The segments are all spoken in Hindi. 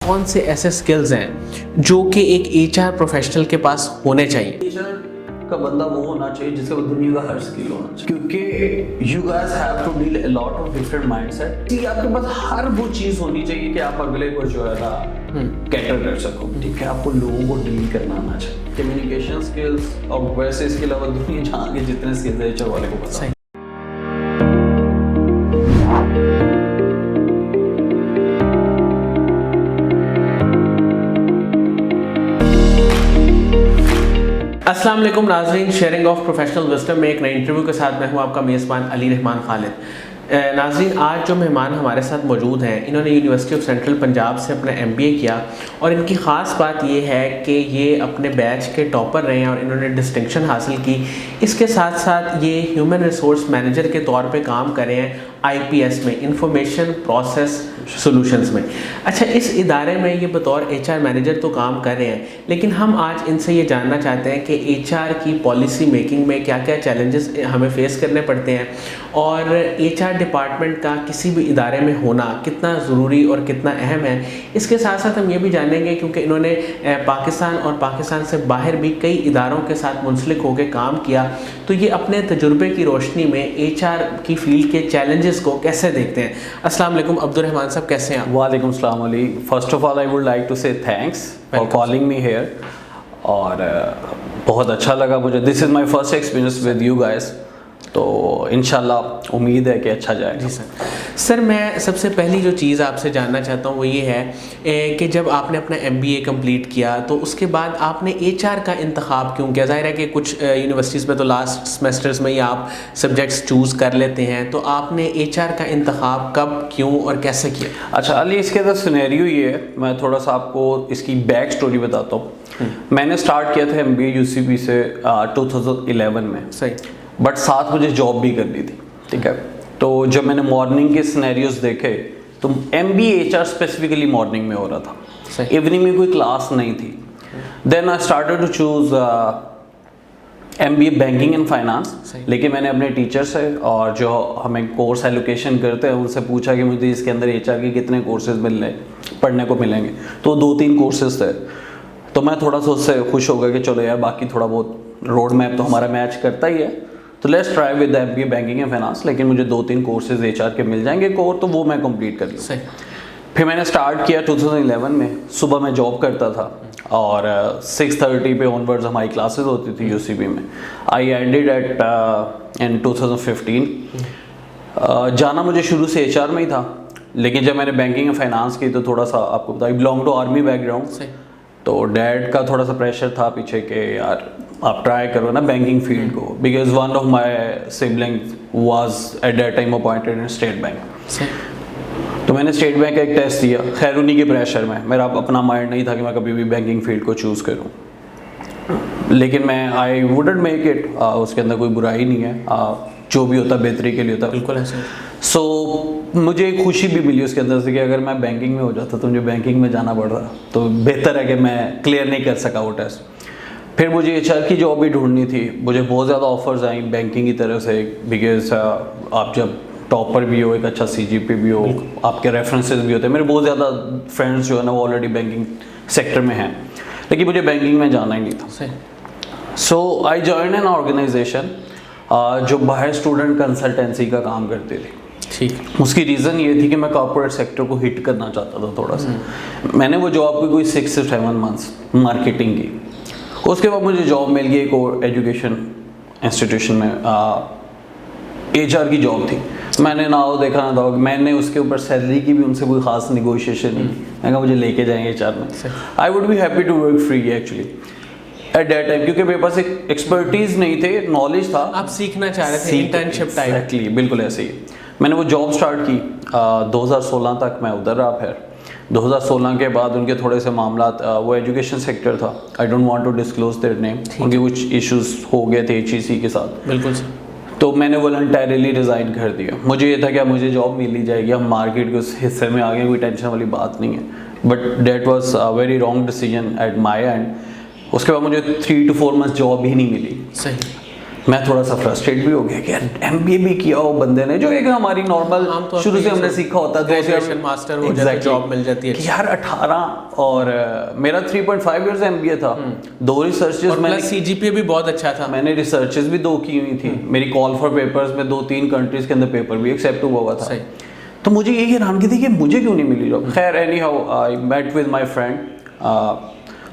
कौन से ऐसे स्किल्स हैं जो कि एक एचआर प्रोफेशनल के पास होने चाहिए? एचआर का बंदा वो होना चाहिए जिसके पास दुनिया का हर स्किल होना चाहिए, क्योंकि you guys have to deal a lot of different mindset. कि आपके पास हर वो चीज़ होनी चाहिए कि आप अगले को जो है ना कैटर कर सको। ठीक है, आपको लोगों को डील करना आना चाहिए, कम्युनिकेशन स्किल्स, और वैसे इसके अलावा दुनिया जहाँ के जितने स्किल्स है एचआर वाले को पता है। अस्सलाम वालेकुम नाज़रीन, शेयरिंग ऑफ प्रोफेशनल विजडम में एक नई इंटरव्यू के साथ मैं हूं आपका मेज़बान अली रहमान खालिद। नाज़रीन, आज जो मेहमान हमारे साथ मौजूद हैं, इन्होंने यूनिवर्सिटी ऑफ सेंट्रल पंजाब से अपना MBA किया और इनकी ख़ास बात ये है कि ये अपने बैच के टॉपर रहे हैं और इन्होंने डिस्टिंक्शन हासिल की। इसके साथ साथ ये ह्यूमन रिसोर्स मैनेजर के तौर पे काम कर रहे हैं IPS में, इंफॉर्मेशन प्रोसेस सॉल्यूशंस में। अच्छा, इस इदारे में ये बतौर HR मैनेजर तो काम कर रहे हैं, लेकिन हम आज इनसे ये जानना चाहते हैं कि HR की पॉलिसी मेकिंग में क्या क्या चैलेंजेस हमें फेस करने पड़ते हैं और HR डिपार्टमेंट का किसी भी इदारे में होना कितना ज़रूरी और कितना अहम है। इसके साथ साथ हम ये भी जानेंगे, क्योंकि इन्होंने पाकिस्तान और पाकिस्तान से बाहर भी कई इदारों के साथ मुंसलिक होकर काम किया, तो ये अपने तजुर्बे की रोशनी में HR की फील्ड के चैलेंजेस को कैसे देखते हैं। अस्सलाम वालेकुम अब्दुर्रहमान साहब, कैसे हैं आप? वालेकुम सलाम Ali. First of all I would like to say thanks for calling me here, और बहुत अच्छा लगा मुझे। This is my first experience with you guys, तो इंशाल्लाह उम्मीद है कि अच्छा जाए। जी सर, मैं सबसे पहली जो चीज़ आपसे जानना चाहता हूँ वो ये है कि जब आपने अपना MBA कंप्लीट किया तो उसके बाद आपने HR का इंतखाब क्यों किया? ज़ाहिर है कि कुछ यूनिवर्सिटीज़ में तो लास्ट सेमेस्टर्स में ही आप सब्जेक्ट्स चूज़ कर लेते हैं, तो आपने HR का इंतखाब कब, क्यों और कैसे किया? अच्छा अली, इसके अंदर सिनेरियो ये है, मैं थोड़ा सा आपको इसकी बैक स्टोरी बताता हूँ। मैंने स्टार्ट किया था MBA UCB से 2011 में। सही। बट साथ मुझे जॉब भी करनी थी। ठीक है, तो जब मैंने मॉर्निंग के सिनेरियोज देखे तो MBA HR स्पेसिफिकली मॉर्निंग में हो रहा था, इवनिंग में कोई क्लास नहीं थी। Then I started to choose MBA banking and finance. लेकिन मैंने अपने टीचर से और जो हमें कोर्स एलोकेशन करते हैं उनसे पूछा कि मुझे इसके अंदर HR के कितने कोर्सेज पढ़ने को मिलेंगे, तो 2-3 कोर्सेज थे। तो मैं थोड़ा सा उससे खुश हो गया कि चलो यार, बाकी थोड़ा बहुत रोड मैप तो हमारा मैच करता ही है, तो let's try with MBA banking and finance. लेकिन मुझे 2-3 कोर्सेज HR के मिल जाएंगे कोर, तो वो मैं कंप्लीट कर लूँ। फिर मैंने स्टार्ट किया 2011 में। सुबह मैं जॉब करता था और 6:30 पे ऑनवर्ड्स हमारी क्लासेस होती थी UCB में। आई एंडेड एट इन 2015। जाना मुझे शुरू से HR में ही था, लेकिन जब मैंने बैंकिंग एंड फाइनेंस की तो थोड़ा सा, आपको पता, I belong to army background, तो डैड का थोड़ा सा प्रेशर था पीछे के यार आप ट्राई करो ना बैंकिंग फील्ड को, because one of my sibling was at that time appointed in state bank. तो मैंने स्टेट बैंक का एक टेस्ट दिया, खैर उन्हीं के प्रेशर में, मेरा अपना माइंड नहीं था कि मैं कभी भी बैंकिंग फील्ड को चूज़ करूं, लेकिन मैं आई वुडंट मेक इट। उसके अंदर कोई बुराई नहीं है, जो भी होता बेहतरी के लिए होता। बिल्कुल है सर। सो मुझे एक खुशी भी मिली उसके अंदर से कि अगर मैं बैंकिंग में हो जाता तो मुझे बैंकिंग में जाना पड़ रहा, तो बेहतर है कि मैं क्लियर नहीं कर सका वो टेस्ट। फिर मुझे HR की जॉब भी ढूंढनी थी। मुझे बहुत ज़्यादा ऑफर्स आई बैंकिंग की तरफ से, बिकॉज आप जब टॉपर भी हो, एक अच्छा CGP भी हो, आपके रेफरेंसेस भी होते हैं। मेरे बहुत ज़्यादा फ्रेंड्स जो है ना वो ऑलरेडी बैंकिंग सेक्टर में हैं, लेकिन मुझे बैंकिंग में जाना ही नहीं था। सो आई जॉइन एन ऑर्गेनाइजेशन जो बाहर स्टूडेंट कंसल्टेंसी का काम करती थी। ठीक। उसकी रीज़न ये थी कि मैं कॉर्पोरेट सेक्टर को हिट करना चाहता था थोड़ा सा। मैंने वो जॉब की कोई 6 से 7 मंथ्स मार्केटिंग की। उसके बाद मुझे जॉब मिल गई एक और एजुकेशन इंस्टीट्यूशन में, HR की जॉब थी। मैंने ना वो देखा ना था, मैंने उसके ऊपर सैलरी की भी उनसे कोई ख़ास निगोशिएशन नहीं। मैंने कहा मुझे लेके जाएंगे HR में। I would be happy to work free actually at that time, क्योंकि मेरे पास एक एक्सपर्टीज़ नहीं थे, नॉलेज था। आप सीखना चाह रहे थे, इंटर्नशिप टाइप। एक्चुअली बिल्कुल ऐसे ही मैंने वो जॉब स्टार्ट की। 2016 तक मैं उधर रहा। फिर 2016 के बाद उनके थोड़े से मामलात, वो एजुकेशन सेक्टर था, I don't want to disclose their name, उनके कुछ इश्यूज हो गए थे HEC के साथ। बिल्कुल। तो मैंने वॉलंटरीली रिज़ाइन कर दिया। मुझे ये था कि मुझे जॉब मिल ही जाएगी, हम मार्केट के उस हिस्से में आ गए, कोई टेंशन वाली बात नहीं है। But that was a very wrong decision at my and. उसके बाद मुझे 3 to 4 मंथ जॉब ही नहीं मिली। सही। मैं थोड़ा सा फ्रस्ट्रेट भी हो गया कि यार एमबीए भी किया हो बंदे ने, जो एक हमारी नॉर्मल शुरू से हमने सीखा होता है, ग्रेजुएशन मास्टर हो जाता है, जॉब मिल जाती है कि यार 18 और मेरा 3.5 इयर्स एमबीए था, 2 रिसर्चेस मैंने, सीजीपीए भी बहुत अच्छा था, मैंने रिसर्चेस भी 2 की हुई थी, मेरी कॉल फॉर पेपर्स में 2-3 कंट्रीज के अंदर पेपर भी एक्सेप्ट हुआ था। तो मुझे ये हैरानगी थी कि मुझे क्यों नहीं मिली जॉब। खैर anyhow I met with my friend,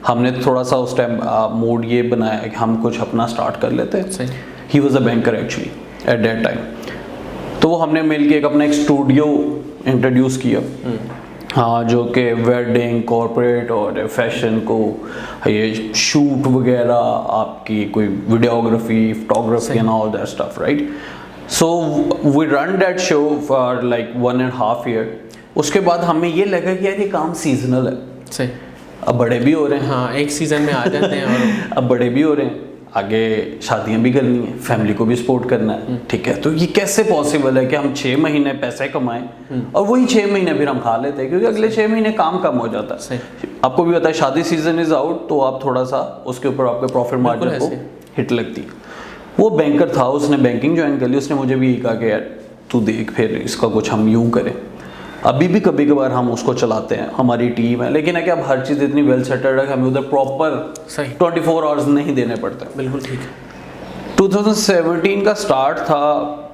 हमने थोड़ा सा उस टाइम मूड ये बनाया कि हम कुछ अपना स्टार्ट कर लेते हैं। He was a banker actually at that time. तो वो हमने मिल के एक अपना एक स्टूडियो इंट्रोड्यूस किया, हाँ, जो कि वेडिंग, कॉर्पोरेट और फैशन को ये शूट वगैरह, आपकी कोई videography, photography and all that stuff, right. So we run that show for like 1.5 year. उसके बाद हमें ये लगा कि यार ये काम सीजनल है, सही, अब बड़े भी हो रहे हैं, हाँ, एक सीजन में आ जाते हैं और अब बड़े भी हो रहे हैं, आगे शादियां भी करनी है, फैमिली को भी सपोर्ट करना है, ठीक है। तो ये कैसे पॉसिबल है कि हम 6 महीने पैसे कमाएं और वही 6 महीने फिर हम खा लेते हैं, क्योंकि अगले 6 महीने काम कम हो जाता है। आपको भी पता है शादी सीजन इज आउट, तो आप थोड़ा सा उसके ऊपर आपके प्रॉफिट मार्जिन को हिट लगती है। वो बैंकर था, उसने बैंकिंग ज्वाइन कर ली, उसने मुझे भी यही कहा कि यार तू देख फिर इसका कुछ हम यूँ करें। अभी भी कभी कभार हम उसको चलाते हैं, हमारी टीम है, लेकिन है कि अब हर चीज़ इतनी वेल सेटल्ड है कि हमें उधर प्रॉपर 24 आवर्स नहीं देने पड़ते। बिल्कुल ठीक है। 2017 का स्टार्ट था,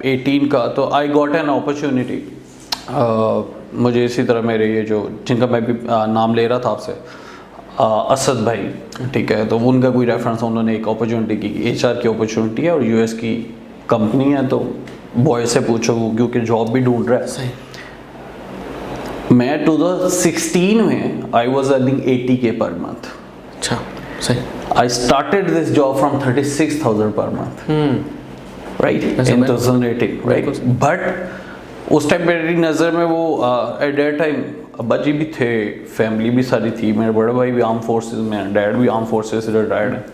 18 का, तो आई गॉट एन अपॉर्चुनिटी। मुझे इसी तरह मेरे ये जो जिनका मैं भी नाम ले रहा था आपसे, असद भाई, ठीक है, तो उनका कोई रेफरेंस, उन्होंने एक अपॉर्चुनिटी की, एचआर की अपॉर्चुनिटी है और यूएस की कंपनी है, तो बॉय से पूछो वो क्योंकि जॉब भी ढूंढ रहा है। सही। मैं 2016 में I was earning 80K per month. अच्छा, सही। I started this job from 36,000 per month, right, in 2018, right. But उस टाइम मेरी नज़र में वो एट दैट टाइम अब्बा जी भी थे, फैमिली भी सारी थी, मेरे बड़े भाई भी आर्म फोर्सेस में, डैड भी आर्म फोर्सेस से रिटायर्ड है,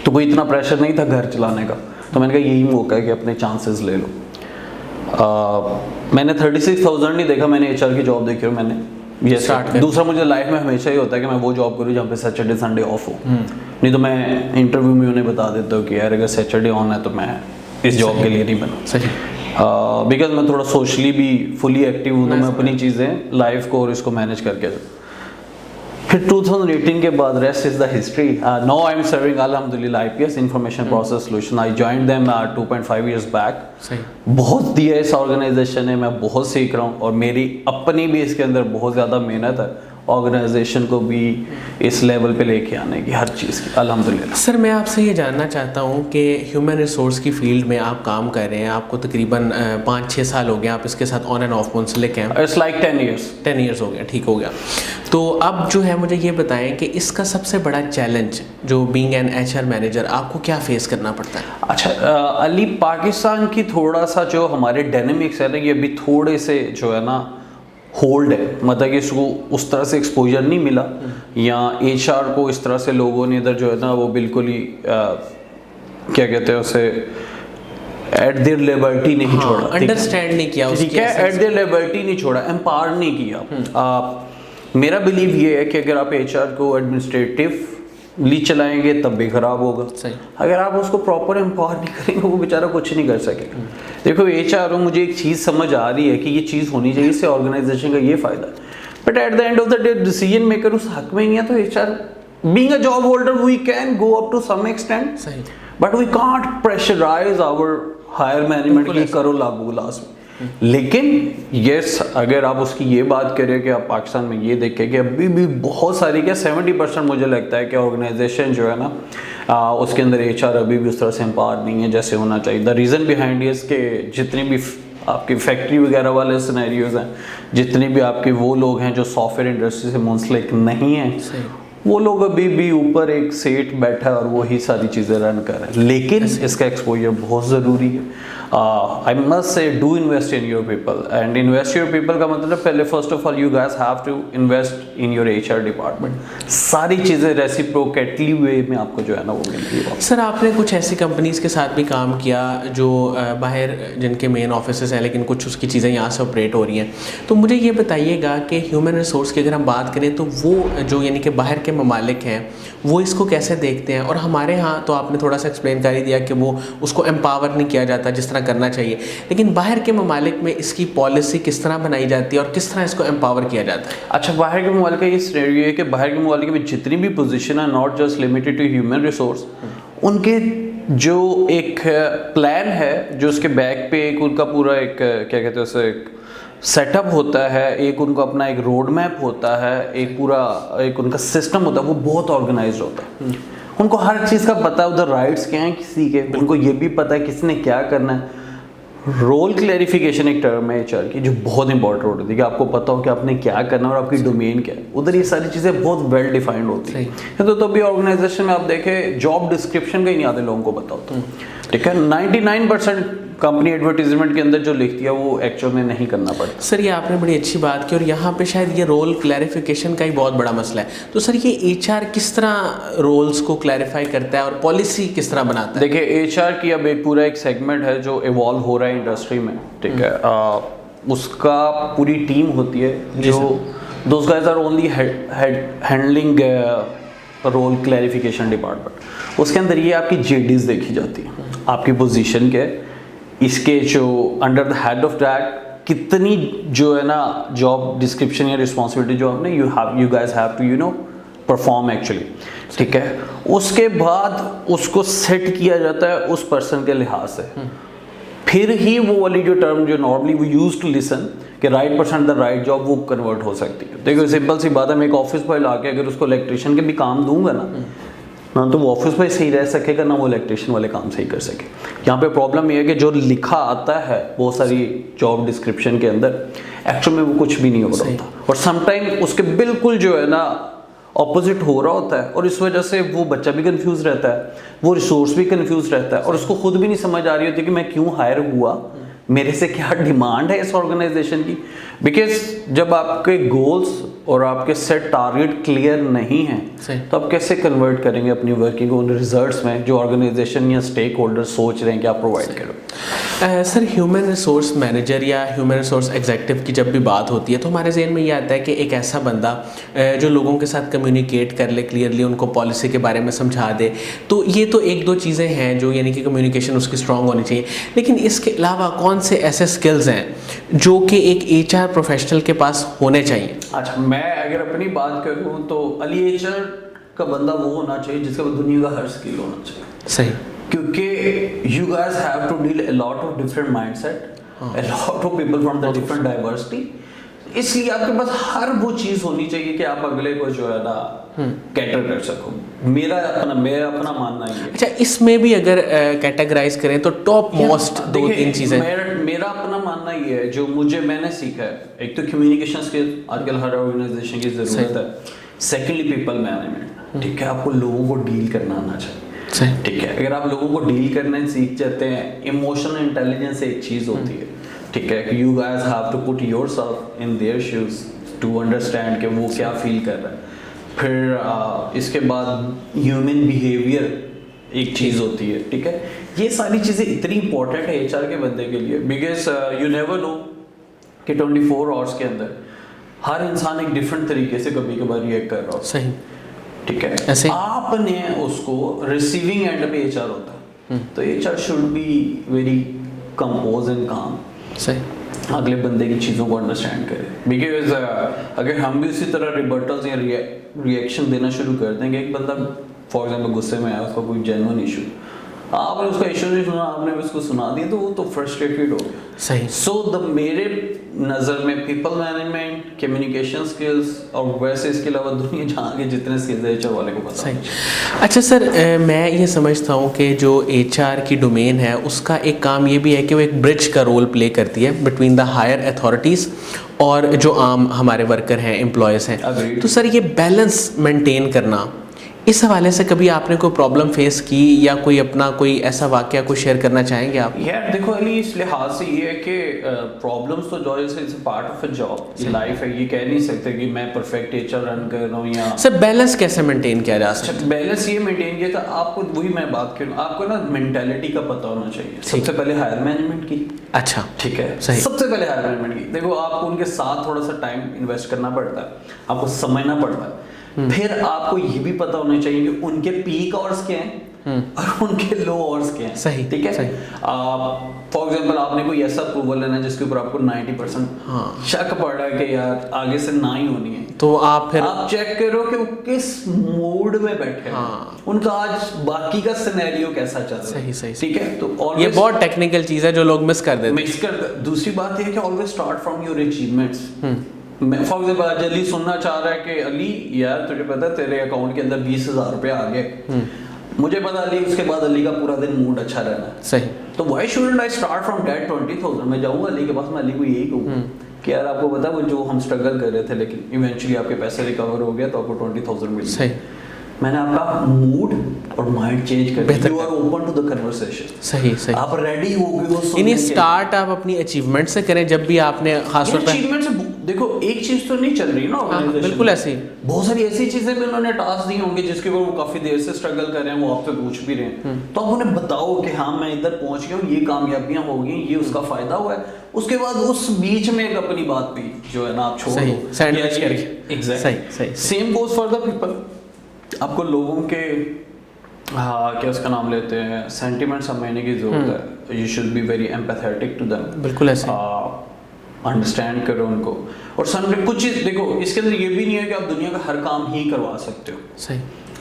तो कोई इतना प्रेशर नहीं था घर चलाने का। तो मैंने कहा यही मौका है कि अपने चांसेस ले लो। मैंने 36,000 नहीं देखा, मैंने एचआर की जॉब देखी और मैंने ये स्टार्ट किया। दूसरा, मुझे लाइफ में हमेशा ही होता है कि मैं वो जॉब करूँ जहाँ पे सैटरडे संडे ऑफ हो, नहीं तो मैं इंटरव्यू में उन्हें बता देता हूँ कि यार अगर सैटरडे ऑन है तो मैं इस जॉब के लिए नहीं बना। सही। बिकॉज मैं थोड़ा सोशली भी फुली एक्टिव हूँ, तो मैं अपनी चीज़ें लाइफ को और इसको मैनेज करके। फिर 2018 के बाद rest is the history. Now I am serving अल्हम्दुलिल्लाह IPS information process solution. I joined them 2.5 years back. बहुत दिया इस ऑर्गेनाइजेशन ने, मैं बहुत सीख रहा हूँ और मेरी अपनी भी इसके अंदर बहुत ज़्यादा मेहनत है ऑर्गेनाइजेशन को भी इस लेवल पे लेके आने की, हर चीज़ की, अल्हम्दुलिल्लाह। सर, मैं आपसे ये जानना चाहता हूँ कि ह्यूमन रिसोर्स की फील्ड में आप काम कर रहे हैं, आपको तकरीबन 5-6 साल हो गए, आप इसके साथ ऑन एंड ऑफ मुंसलिक हैं। इट्स लाइक 10 ईयर्स हो गया, ठीक हो गया। तो अब जो है मुझे ये बताएं कि इसका सबसे बड़ा चैलेंज जो बीइंग एन एचआर मैनेजर आपको क्या फेस करना पड़ता है? अच्छा, अली, पाकिस्तान की थोड़ा सा जो हमारे डायनेमिक्स है ना, ये अभी थोड़े से जो है ना होल्ड है, मतलब कि इसको उस तरह से एक्सपोजर नहीं मिला, या एचआर को इस तरह से लोगों ने इधर जो है ना वो बिल्कुल ही क्या कहते हैं उसे, एट देयर लिबर्टी नहीं छोड़ा, अंडरस्टैंड नहीं किया, ठीक है, एट देयर लिबर्टी नहीं छोड़ा, एम्पावर नहीं किया। मेरा बिलीव ये है कि अगर आप एचआर को एडमिनिस्ट्रेटिवली चलाएंगे तब भी खराब होगा। सही। अगर आप उसको प्रॉपर एम्पावर नहीं करेंगे वो बेचारा कुछ नहीं कर सकेगा। देखो, एचआर मुझे एक चीज़ समझ आ रही है कि ये चीज़ होनी चाहिए, इससे ऑर्गेनाइजेशन का ये फ़ायदा है, but at the end of the day decision maker उस हक में नहीं है। तो HR being a job holder we can go up to some extent, but we can't pressurise our higher management की करो लागू लास्ट में। लेकिन यस, अगर आप उसकी ये बात करें कि आप पाकिस्तान में ये देखें कि अभी भी बहुत सारी, क्या 70% मुझे लगता है कि ऑर्गेनाइजेशन जो है ना उसके अंदर एचआर अभी भी उस तरह से एम्पावर नहीं है जैसे होना चाहिए। द रीज़न बिहाइंड इज के जितनी भी आपकी फैक्ट्री वगैरह वाले सिनेरियोज हैं, जितने भी आपके वो लोग हैं जो सॉफ्टवेयर इंडस्ट्री से मुंसलिक नहीं हैं, वो लोग अभी भी ऊपर एक सेठ बैठा है और वही सारी चीज़ें रन कर रहे हैं। लेकिन इसका एक्सपोजर बहुत ज़रूरी है। I must say do invest in your people, and invest your people का मतलब पहले first of all you guys have to invest in your HR department. सारी चीज़ें रेसिप्रोकेटली वे में आपको जो है ना वो मिलती है। सर, आपने कुछ ऐसी कंपनीज के साथ भी काम किया जो बाहर जिनके मेन ऑफिसेस हैं, लेकिन कुछ उसकी चीज़ें यहाँ से ऑपरेट हो रही हैं, तो मुझे ये बताइएगा कि ह्यूमन रिसोर्स की अगर हम बात करें तो वो जो यानी कि बाहर के ममालिक हैं वो इसको कैसे देखते हैं, और हमारे यहाँ तो आपने थोड़ा सा एक्सप्लेन कर ही दिया कि वो उसको एम्पावर नहीं किया जाता जिस तरह करना चाहिए, लेकिन बाहर के ममालिक में इसकी पॉलिसी किस तरह बनाई जाती है और किस तरह इसको एम्पावर किया जाता है? अच्छा, बाहर के ममालिक का ये सिनेरियो है कि बाहर के ममालिक में जितनी भी पोजीशन है, not just limited to human resource, उनके जो एक प्लान है, जो उसके बैक पे एक उनका पूरा एक क्या कहते हैं उसे, एक सेटअप होता है, एक उनका अपना एक रोड मैप होता है, एक पूरा एक उनका सिस्टम होता है, वो बहुत ऑर्गेनाइज होता है। उनको हर चीज़ का पता है, उधर राइट्स क्या हैं किसी के, उनको ये भी पता है किसने क्या करना है। रोल क्लैरिफिकेशन एक टर्म है एचआर की जो बहुत इंपॉर्टेंट होती है कि आपको पता हो कि आपने क्या करना है और आपकी डोमेन क्या है। उधर ये सारी चीज़ें बहुत वेल डिफाइंड होती है। तो भी ऑर्गेनाइजेशन में आप देखें जॉब डिस्क्रिप्शन का ही नहीं आते लोगों को पता होता, ठीक है। 99% कंपनी एडवर्टीजमेंट के अंदर जो लिखती है वो एक्चुअल में नहीं करना पड़ता। सर ये आपने बड़ी अच्छी बात की, और यहाँ पे शायद ये रोल क्लैरिफिकेशन का ही बहुत बड़ा मसला है। तो सर ये एचआर किस तरह रोल्स को क्लैरिफाई करता है और पॉलिसी किस तरह बनाता है? देखिए एचआर की अब एक पूरा एक सेगमेंट है जो इवॉल्व हो रहा है इंडस्ट्री में, ठीक है। उसका पूरी टीम होती है जो those guys are only handling role clarification department. उसके अंदर ये आपकी जेडीज देखी जाती है, आपकी पोजीशन के, इसके जो under the head of that कितनी जो है ना जॉब डिस्क्रिप्शन या रिस्पॉन्सिबिलिटी जो आपने you guys have to perform actually, ठीक है। उसके बाद उसको सेट किया जाता है उस पर्सन के लिहाज से, फिर ही वो वाली जो टर्म जो नॉर्मली वो यूज टू लिसन कि right person the right job वो कन्वर्ट हो सकती है। देखो सिंपल सी बात है, मैं एक ऑफिस बॉय ला के अगर उसको इलेक्ट्रिशियन के भी काम दूंगा ना तो वो ऑफिस में सही रह सकेगा ना वो इलेक्ट्रिशियन वाले काम सही कर सके। यहाँ पे प्रॉब्लम ये है कि जो लिखा आता है बहुत सारी जॉब डिस्क्रिप्शन के अंदर एक्चुअल में वो कुछ भी नहीं हो रहा होता, और समटाइम उसके बिल्कुल जो है ना ऑपोजिट हो रहा होता है, और इस वजह से वो बच्चा भी कंफ्यूज रहता है, वो रिसोर्स भी कंफ्यूज रहता है, और उसको खुद भी नहीं समझ आ रही होती कि मैं क्यों हायर हुआ, मेरे से क्या डिमांड है इस ऑर्गेनाइजेशन की। बिकॉज जब आपके गोल्स और आपके सेट टारगेट क्लियर नहीं हैं तो आप कैसे कन्वर्ट करेंगे अपनी वर्किंग उन रिजल्ट्स में जो ऑर्गेनाइजेशन या स्टेक होल्डर सोच रहे हैं कि आप प्रोवाइड करो। सर ह्यूमन रिसोर्स मैनेजर या ह्यूमन रिसोर्स एग्जीक्यूटिव की जब भी बात होती है तो हमारे जहन में ये आता है कि एक ऐसा बंदा जो लोगों के साथ कम्युनिकेट कर ले क्लियरली, उनको पॉलिसी के बारे में समझा दे। तो ये तो एक दो चीज़ें हैं जो यानी कि कम्युनिकेशन उसकी स्ट्रांग होनी चाहिए, लेकिन इसके अलावा कौन से ऐसे स्किल्स हैं जो कि एक एचआर प्रोफेशनल के पास होने चाहिए? अच्छा, मैं अगर अपनी बात करूँ तो अली एचआर का बंदा वो होना चाहिए जिसके पास दुनिया का हर स्किल होना चाहिए। सही, क्योंकि you guys have to deal a lot of different mindset, a lot of people from the different diversity, इसलिए आपके पास हर वो चीज़ होनी चाहिए कि आप अगले को जो है ना कैटर कर सको। मेरा अपना मानना ही है। अच्छा, इसमें भी अगर कैटेगराइज करें तो टॉप मोस्ट दो तीन चीज़ें। मेरा अपना मानना ये है जो मैंने सीखा है, एक तो कम्युनिकेशन स्किल आजकल हर ऑर्गेनाइजेशन की ज़रूरत है। सेकेंडली पीपल मैनेजमेंट, ठीक है, आपको लोगों को डील करना आना चाहिए, ठीक है। अगर आप लोगों को डील करना सीख जाते हैं, इमोशनल इंटेलिजेंस एक चीज़ होती है, ठीक है, कि you guys have to put yourself in their shoes to understand कि वो क्या फील कर रहा है। फिर इसके बाद ह्यूमन बिहेवियर एक चीज़ होती है, ठीक है। ये सारी चीज़ें इतनी इंपॉर्टेंट है एचआर के बंदे के लिए, बिकॉज यू नेवर नो कि 24 आवर्स के अंदर हर इंसान एक डिफरेंट तरीके से कभी कभार रिएक्ट कर रहा हो। सही, ठीक है। ऐसे आपने उसको रिसीविंग एंड पे एचआर होता है, तो HR should be very compose and काम, सही, अगले बंदे की चीज़ों को अंडरस्टैंड करें। बिकॉज अगर हम भी उसी तरह रिबर्टल्स या रिएक्शन देना शुरू कर देंगे, एक बंदा फॉर एग्जाम्पल गुस्से में आया, उसका कोई जेन्युइन इशू, आपने उसका इशू नहीं सुना, आपने उसको सुना दिया तो वो तो फ्रस्ट्रेटेड हो गया। सही। सो मेरे नज़र में पीपल मैनेजमेंट, कम्युनिकेशन स्किल्स और वैसे इसके अलावा दुनिया जहाँ के जितने स्किल्स एचआर वाले को पता। सही। अच्छा सर, मैं ये समझता हूँ कि जो एचआर की डोमेन है उसका एक काम ये भी है कि वो एक ब्रिज का रोल प्ले करती है बिटवीन द हायर अथॉरिटीज़ और जो आम हमारे वर्कर हैं, एम्प्लॉयज़ हैं। तो सर ये बैलेंस मेंटेन करना, इस हवाले से कभी आपने कोई प्रॉब्लम फेस की या कोई अपना कोई ऐसा वाकया कोई शेयर करना चाहेंगे आप? यार देखो अली, इस लिहाज से ये है कि प्रॉब्लम्स तो जो है it's part of a job, ये लाइफ है, ये कह नहीं सकते कि मैं परफेक्ट एचआर रन कर रहा हूँ या। सर बैलेंस कैसे मेंटेन किया जा सकता है? बैलेंस ये मेंटेन किया था आपको, वही मैं बात करूँ, आपको ना मेंटालिटी का पता होना चाहिए सबसे पहले हायर मैनेजमेंट की। अच्छा, ठीक है, सही। सबसे पहले हायर मैनेजमेंट की। देखो आपको उनके साथ थोड़ा सा टाइम इन्वेस्ट करना पड़ता है, आपको समझना पड़ता है, फिर आपको ये भी पता होना चाहिए कि उनके पीक आवर्स क्या हैं और उनके लो आवर्स क्या हैं। सही, ठीक है। सही। फॉर एग्जांपल आपने कोई ऐसा अप्रूवल लेना है जिसके ऊपर आपको 90% शक पड़ रहा है कि यार आगे से ना ही होनी है, तो आप फिर आप चेक करो कि वो किस मूड में बैठे हैं, उनका आज बाकी का सिनेरियो कैसा चल रहा है। सही। ठीक है। तो ये बहुत टेक्निकल चीज है जो लोग मिस कर देते हैं। दूसरी बात ये है कि always start from your achievements. मैं फॉर एग्जांपल आज अली सुनना चाह रहा है कि अली यार तुझे पता है तेरे अकाउंट के अंदर 20,000 रुपए आ गए, मुझे पता अली उसके बाद अली का पूरा दिन मूड अच्छा रहना है। सही। तो why shouldn't I start from that 20,000? मैं जाऊंगा अली के पास, मैं अली को यही कहूंगा कि यार आपको पता है वो जो हम स्ट्रगल कर रहे थे लेकिन इवेंचुअली आपके पैसे रिकवर हो गया तो आपको 20,000 मिल गए। सही। मैंने आपका मूड और माइंड चेंज कर दिया। You are open to the conversation. सही। आप रेडी हो गए हो सुनने इन्हीं के लिए। स्टार्ट आप अपनी अचीवमेंट से करें जब भी आपने खास तौर पे अचीवमेंट से देखो एक चीज तो नहीं चल रही ना ऑर्गेनाइजेशन। बिल्कुल ऐसे ही बहुत सारी ऐसी चीजें भी उन्होंने टास्क दी होंगे जिसके ऊपर वो काफी देर से स्ट्रगल कर रहे हैं, वो आपसे पूछ भी रहे हैं, तो आप उन्हें बताओ कि हाँ मैं इधर पहुंच गया हूँ, ये कामयाबियां हो गई, ये उसका फायदा हुआ है। उसके बाद उस बीच में एक अपनी बात भी जो है ना आप छोड़ दो, सैंडविच करके। Exactly same goes for the people. आपको लोगों के क्या उसका नाम लेते हैं सेंटिमेंट समझने की जरूरत है। You should be very empathetic to them. बिल्कुल ऐसे अंडरस्टैंड करो उनको। और समझो कुछ चीज देखो इसके अंदर ये भी नहीं है कि आप दुनिया का हर काम ही करवा सकते हो। सही।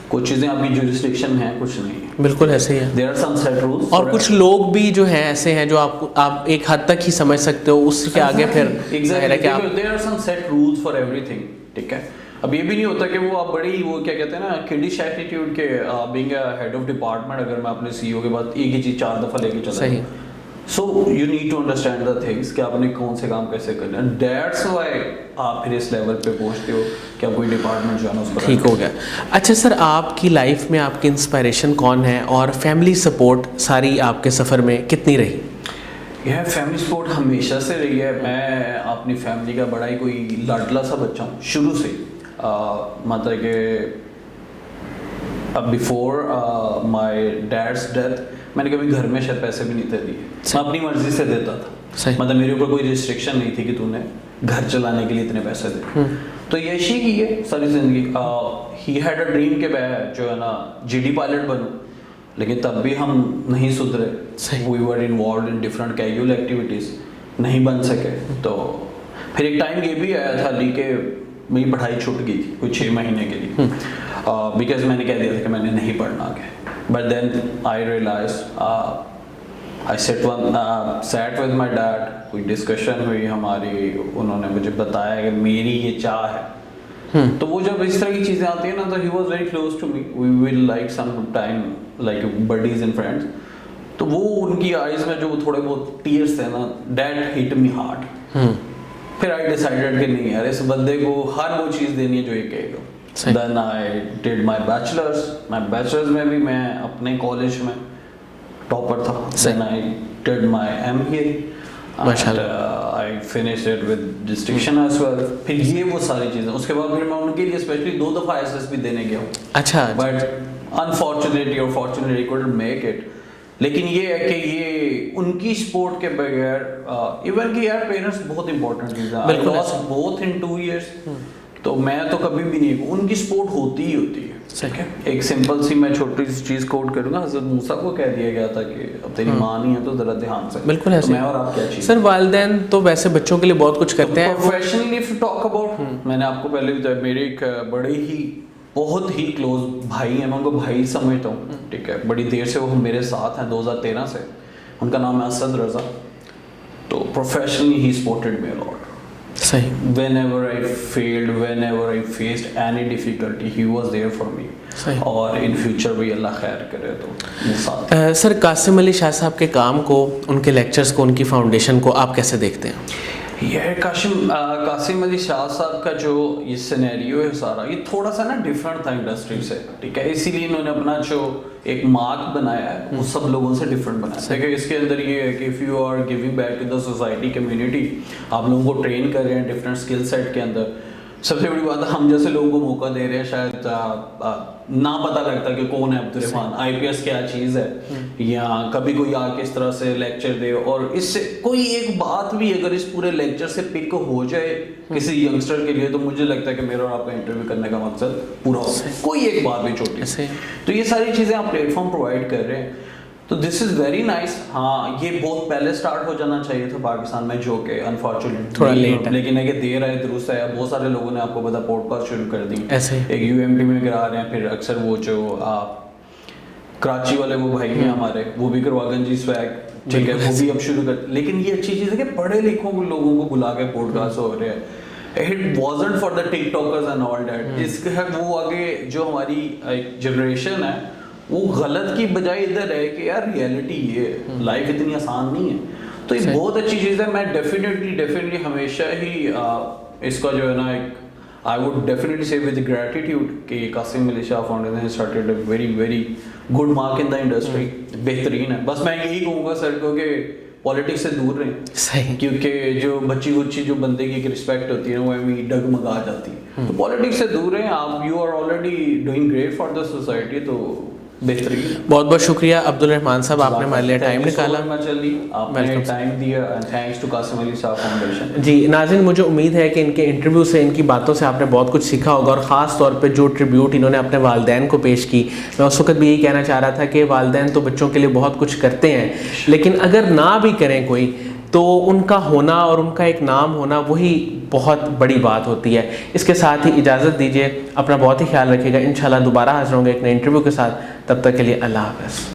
कुछ चीजें आपकी जुरिस्डिक्शन है, कुछ नहीं है। बिल्कुल ऐसे ही है। There are some set rules. और कुछ लोग भी जो हैं ऐसे हैं जो आप एक हद तक ही समझ सकते हो, उसके आगे फिर there are some set rules for everything. ठीक है। अब ये भी नहीं होता कि वो आप बड़ी वो क्या कहते हैं ना किडिश एटीट्यूड के being a head of department अगर मैं अपने सीईओ के बाद एक ही चीज 4 दफा लेके चला। सही। So you need to understand the things कि आपने कौन से काम कैसे करना है। दैट्स व्हाई आप फिर इस लेवल पे पहुंचते हो कि आप कोई डिपार्टमेंट जो है ना उस पर ठीक हो गया। अच्छा सर, आपकी लाइफ में आपकी इंस्पिरेशन कौन है और फैमिली सपोर्ट सारी आपके सफ़र में कितनी रही? यह फैमिली सपोर्ट हमेशा से रही है। मैं अपनी फैमिली का बड़ा ही कोई लाडला सा बच्चा हूँ शुरू से। मतलब कि बिफोर माय डैड्स डेथ मैंने कभी घर में शायद पैसे भी नहीं थे दिए, मैं अपनी मर्जी से देता था। मतलब मेरे ऊपर कोई रिस्ट्रिक्शन नहीं थी कि तूने घर चलाने के लिए इतने पैसे दे। तो यशी की है सारी जिंदगी। ही हैड अ ड्रीम के मैं जो है ना जीडी पायलट बनूं, लेकिन तब भी हम नहीं सुधरे। We were involve in different casual activities, नहीं बन सके। तो फिर एक टाइम ये भी आया था ली के मेरी पढ़ाई छूट गई थी कुछ 6 महीने के लिए, बिकॉज मैंने कह दिया था कि मैंने नहीं पढ़ना आगे। But then I realise I sat with my dad, कोई डिस्कशन हुई हमारी, उन्होंने मुझे बताया कि मेरी ये चाह है। तो वो जब इस तरह की चीज़ें आती हैं ना तो he was very close to me, we will like some time like buddies and friends. तो वो उनकी आइज में जो थोड़े बहुत टीयर्स थे ना, दैट हिट मी हार्ड। फिर आई डिसाइडेड कि नहीं यार इस बंदे को हर वो चीज़ देनी है जो ये कहेगा। Then I did my bachelors में भी मैं अपने कॉलेज में टॉपर था। Then I did my MBA माशाल्लाह, I finished it with distinction as well. फिर ये वो सारी चीज़ें, उसके बाद फिर मैं उनके लिए स्पेशली 2 दफ़ा SSB देने गया हूँ। अच्छा। बट अनफॉर्चुनेटली और फॉर्चुनेटली कुडंट मेक इट। लेकिन ये है कि ये उनकी सपोर्ट के बगैर इवन कि यार पेरेंट्स बहुत इंपॉर्टेंट चीज़ है। I lost both in 2 years। तो मैं तो कभी भी नहीं, उनकी सपोर्ट होती ही होती है। ठीक है। एक सिंपल सी मैं छोटी सी चीज़ कोट करूंगा, हज़रत मूसा को कह दिया गया था कि अब तेरी माँ नहीं है तो ज़रा ध्यान से। बिल्कुल ऐसे। तो मैं और आप क्या चीज़ सर, वालिदैन तो वैसे बच्चों के लिए बहुत कुछ करते हैं। Professionally if you talk about, मैंने आपको पहले भी बताया मेरे एक बड़े ही बहुत ही क्लोज भाई हैं, मैं उनको भाई समझता हूँ। ठीक है। बड़ी देर से वो मेरे साथ हैं, 2013 से। उनका नाम है असद रजा। तो professionally he supported me a lot. सही। whenever I failed, whenever I faced any difficulty, he was there for me। सही। और in future भी अल्लाह खैर करे तो ये साथ। सर, कासिम अली शाह साहब के काम को, उनके लेक्चर्स को, उनकी फाउंडेशन को आप कैसे देखते हैं? ये कासिम अली शाह साहब का जो ये सिनेरियो है सारा, ये थोड़ा सा ना डिफरेंट था इंडस्ट्री से। ठीक है। इसीलिए इन्होंने अपना जो एक मार्क बनाया है वो सब लोगों से डिफरेंट बनाया है। देखिए इसके अंदर ये है कि if you are giving back to the society community, आप लोगों को ट्रेन कर रहे हैं डिफरेंट स्किल सेट के अंदर, सबसे बड़ी बात है हम जैसे लोगों को मौका दे रहे हैं, शायद ना पता लगता कि कौन है अब्दुर्रहमान, आईपीएस क्या चीज़ है, या कभी कोई आके इस तरह से लेक्चर दे और इससे कोई एक बात भी अगर इस पूरे लेक्चर से पिक हो जाए किसी यंगस्टर के लिए, तो मुझे लगता है कि मेरा और आपका इंटरव्यू करने का मकसद पूरा हो, कोई एक बात भी छोटी। तो ये सारी चीज़ें आप प्लेटफॉर्म प्रोवाइड कर रहे हैं, तो दिस इज़ वेरी नाइस। हाँ, ये बहुत पहले स्टार्ट हो जाना चाहिए था पाकिस्तान में, जो कि अनफॉर्चुनेटली थोड़ा लेट है, लेकिन अगर देर आए दुरुस्त है। बहुत सारे लोगों ने आपको पता पॉडकास्ट शुरू कर दी, ऐसे एक यूएमटी में करा रहे हैं, फिर अक्सर वो जो कराची वाले वो भाई हैं हमारे, वो भी करवा गंजी स्वैग, ठीक है, वो भी अब शुरू कर। लेकिन ये अच्छी चीज़ है कि पढ़े लिखों लोगों को बुला के पॉडकास्ट हो रहे हैं। It wasn't for the TikTokers and all that। इसके वो आगे जो हमारी एक जनरेशन है वो गलत की बजाय इधर है कि यार रियलिटी ये लाइफ इतनी आसान नहीं है। तो ये बहुत अच्छी चीज़ है। मैं डेफिनेटली हमेशा ही इसका जो है ना, एक I would definitely say with gratitude कि Qasim Ali Shah foundation started a very good mark in the industry. बेहतरीन है। बस मैं यही कहूँगा सर को कि पॉलिटिक्स से दूर रहें, सही, क्योंकि जो बच्ची जो बंदे की एक रिस्पेक्ट होती है ना, वो अभी डगमगा जाती है। तो पॉलिटिक्स से दूर रहें आप। You are already doing great for the society, तो बेहतरीन। बहुत बहुत शुक्रिया अब्दुर्रहमान साहब, आपने हमारे लिए टाइम निकाला, आपने टाइम दिया, and thanks to Qasim Ali Shah foundation. जी नाज़रीन, मुझे उम्मीद है कि इनके इंटरव्यू से, इनकी बातों से आपने बहुत कुछ सीखा होगा, और ख़ास तौर पे जो ट्रिब्यूट इन्होंने अपने वालिदैन को पेश की, मैं उस वक्त भी यही कहना चाह रहा था कि वालिदैन तो बच्चों के लिए बहुत कुछ करते हैं, लेकिन अगर ना भी करें कोई, तो उनका होना और उनका एक नाम होना वही बहुत बड़ी बात होती है। इसके साथ ही इजाज़त दीजिए, अपना बहुत ही ख्याल रखिएगा। इंशाल्लाह दोबारा हाज़िर होंगे एक नए इंटरव्यू के साथ। तब तक के लिए अल्लाह हाफ़िज़।